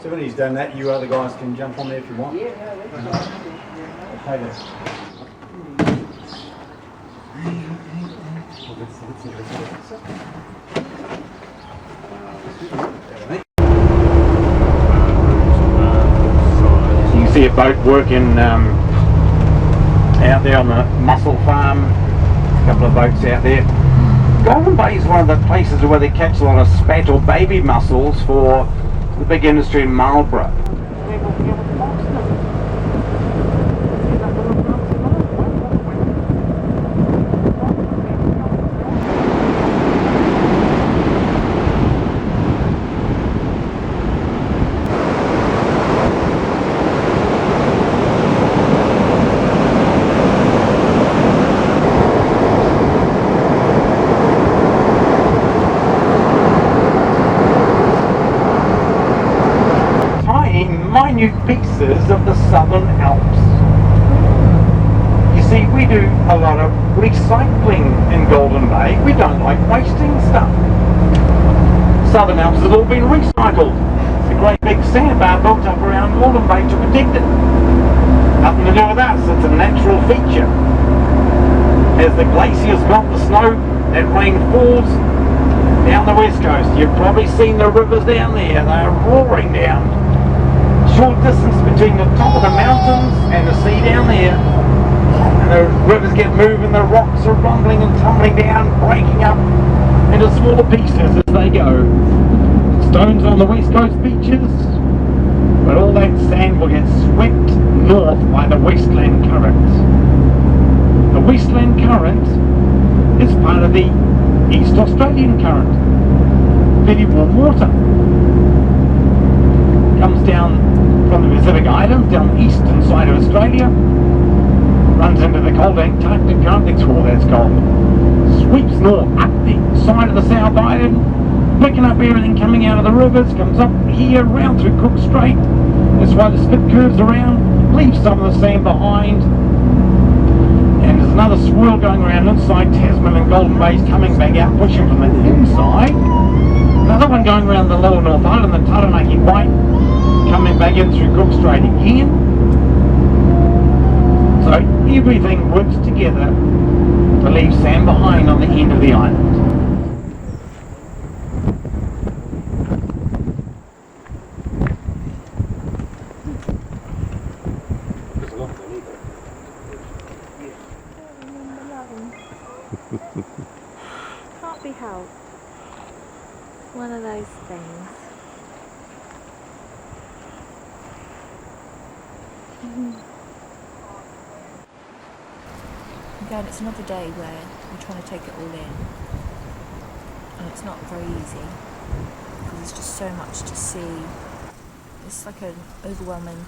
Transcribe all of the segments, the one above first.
So when he's done that, you other guys can jump on there if you want. Yeah, no, that's Okay then. So you can see a boat working out there on the mussel farm. A couple of boats out there. Golden Bay is one of the places where they catch a lot of spat or baby mussels for the big industry in Marlborough. Minute pieces of the Southern Alps. You see, we do a lot of recycling in Golden Bay. We don't like wasting stuff. Southern Alps has all been recycled. It's a great big sandbar built up around Golden Bay to protect it. Nothing to do with us, it's a natural feature. As the glaciers melt the snow, that rain falls down the west coast. You've probably seen the rivers down there, they're roaring down. Short distance between the top of the mountains and the sea down there, and the rivers get moving, the rocks are rumbling and tumbling down, breaking up into smaller pieces as they go. Stones on the west coast beaches, but all that sand will get swept north by the Westland Current. The Westland Current is part of the East Australian Current. Very warm water. Comes down from the Pacific Islands, down the eastern side of Australia, runs into the cold Antarctic current, that's all that's cold, sweeps north up the side of the South Island, picking up everything coming out of the rivers, comes up here, round through Cook Strait, that's why the spit curves around, leaves some of the sand behind, and there's another swirl going around inside Tasman and Golden Bay's coming back out, pushing from the inside, another one going around the lower North Island, the Taranaki Bight, coming back in through Cook Strait again. So everything works together to leave sand behind on the end of the island. Can't be helped. One of those things. Again, it's another day where we're trying to take it all in, and it's not very easy because there's just so much to see. It's like an overwhelming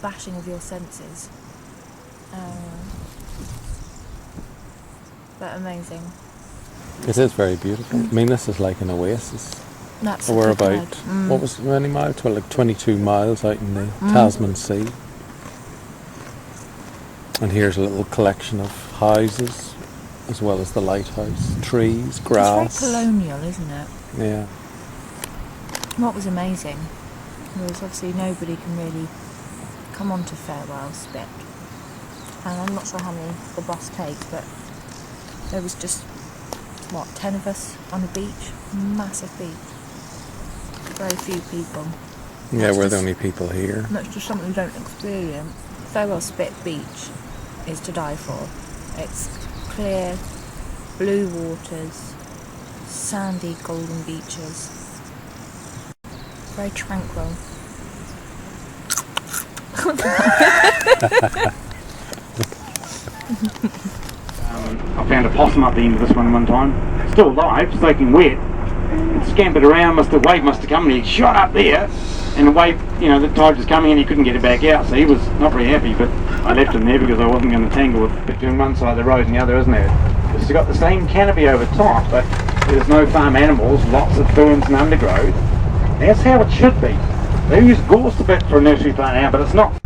bashing of your senses, but amazing. It is very beautiful. I mean, this is like an oasis. That's We're about, what was it, many miles? Well, like 22 miles out in the Tasman Sea. And here's a little collection of houses, as well as the lighthouse, trees, grass. It's very colonial, isn't it? Yeah. What was amazing was obviously nobody can really come onto Farewell Spit. And I'm not sure how many the bus takes, but there was just, 10 of us on a beach, massive beach. Very few people. Yeah, we're the only people here. That's just something we don't experience. Farewell Spit Beach is to die for. It's clear, blue waters, sandy, golden beaches. Very tranquil. I found a possum up the end of this one time. Still alive, soaking wet. It scampered around, the wave must have come and he shot up there. And the wave, the tide was coming and he couldn't get it back out. So he was not very happy, but I left him there because I wasn't going to tangle with between one side of the road and the other, isn't it? It's got the same canopy over top, but there's no farm animals, lots of ferns and undergrowth. That's how it should be. They use gorse a bit for a nursery plant now, but it's not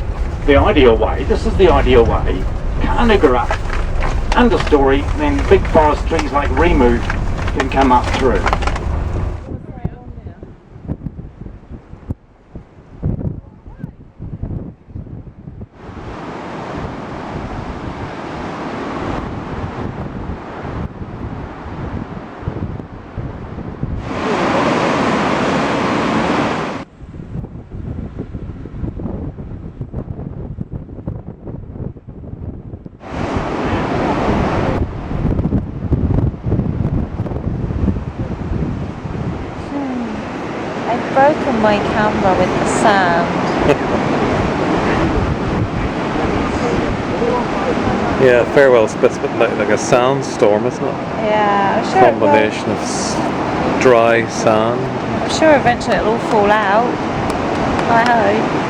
the ideal way. This is the ideal way. Carnauba up, understory, then big forest trees like Remu can come up through. broken my camera with the sand. Yeah, farewell spit's a bit like a sandstorm, isn't it? Yeah, I'm sure. Combination of dry sand. I'm sure eventually it'll all fall out. I hope.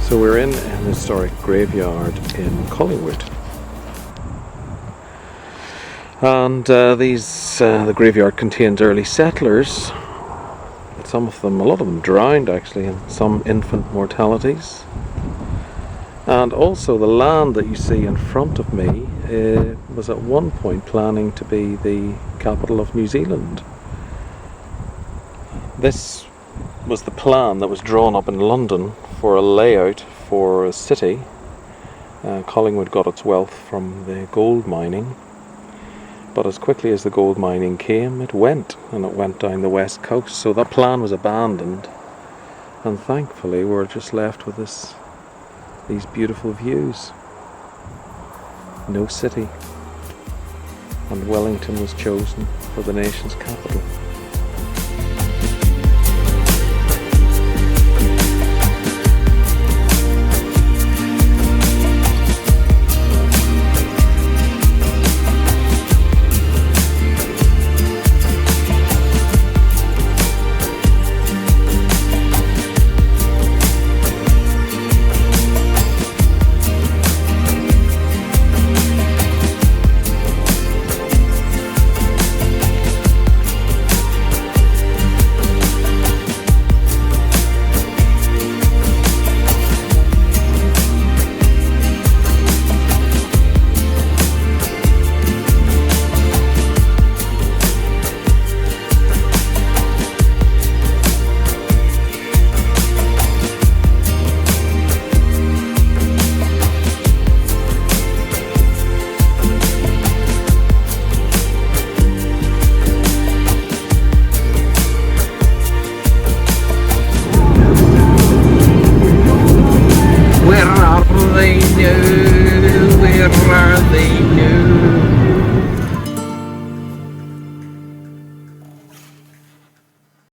So we're in an historic graveyard in Collingwood, and the graveyard contains early settlers. Some of them, a lot of them drowned actually, and some infant mortalities. And also the land that you see in front of me was at one point planning to be the capital of New Zealand. This was the plan that was drawn up in London for a layout for a city. Collingwood got its wealth from the gold mining, but as quickly as the gold mining came, it went down the west coast. So that plan was abandoned, and thankfully we're just left with these beautiful views. No city, and Wellington was chosen for the nation's capital.